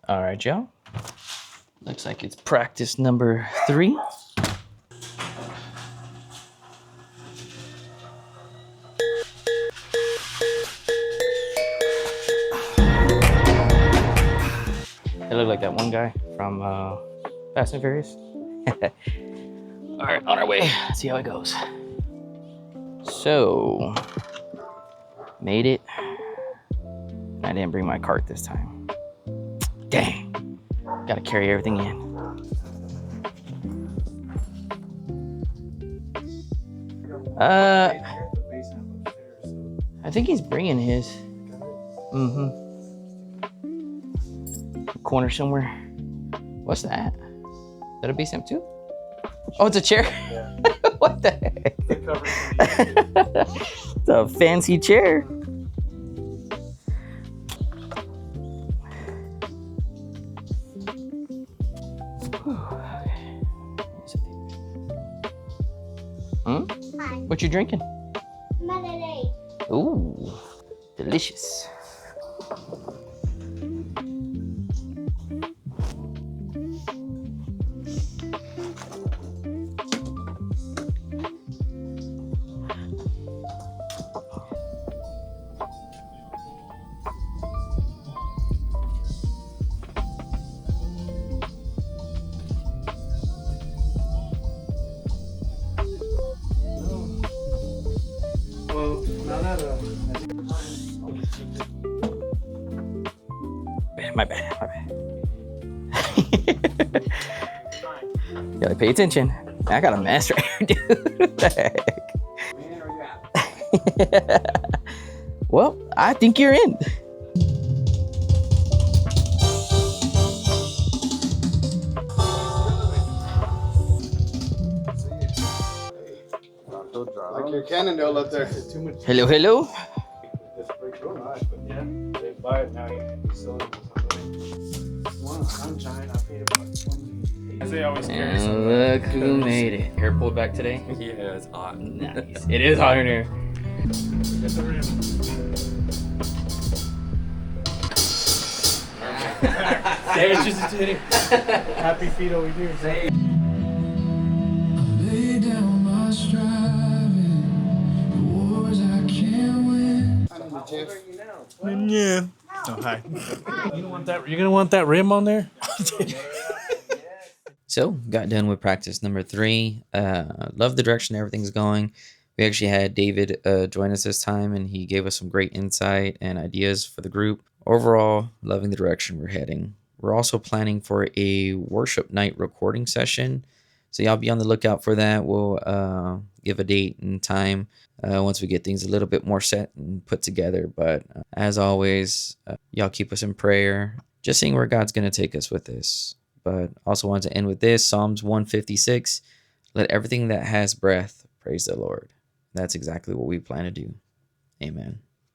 All right, y'all. Looks like it's practice number 3. It looked like that one guy from Fast and Furious. All right, on our way. Let's see how it goes. So, made it. I didn't bring my cart this time. Dang. Gotta carry everything in. I think he's bringing his. Corner somewhere. What's that? Is that a base amp too? Oh, it's a chair. Yeah. What the heck? It's a fancy chair. Hi. What you drinking? Lemonade. Ooh, delicious. My bad. Gotta pay attention. I got a mess right here, dude. What the heck? Well, I think you're in. Like your Cannondale up there. Hello, hello. Yeah, they buy it now. You sell it to somebody. One giant, I paid about 20. As they always carry. And look who made it. Hair pulled back today. Yeah, it's hot. Nice. It is hot in here. Get the rim. David's just hitting. Happy feet over here. Lay down my striving, the wars I can't win. Yeah. Oh, hi. You don't want that. You're gonna want that rim on there. So, got done with practice number 3. Love the direction everything's going. We actually had David join us this time, and he gave us some great insight and ideas for the group. Overall, loving the direction we're heading. We're also planning for a worship night recording session, so y'all be on the lookout for that. We'll give a date and time once we get things a little bit more set and put together. But as always, y'all keep us in prayer, just seeing where God's going to take us with this. But also want to end with this, Psalms 156, let everything that has breath praise the Lord. That's exactly what we plan to do. Amen.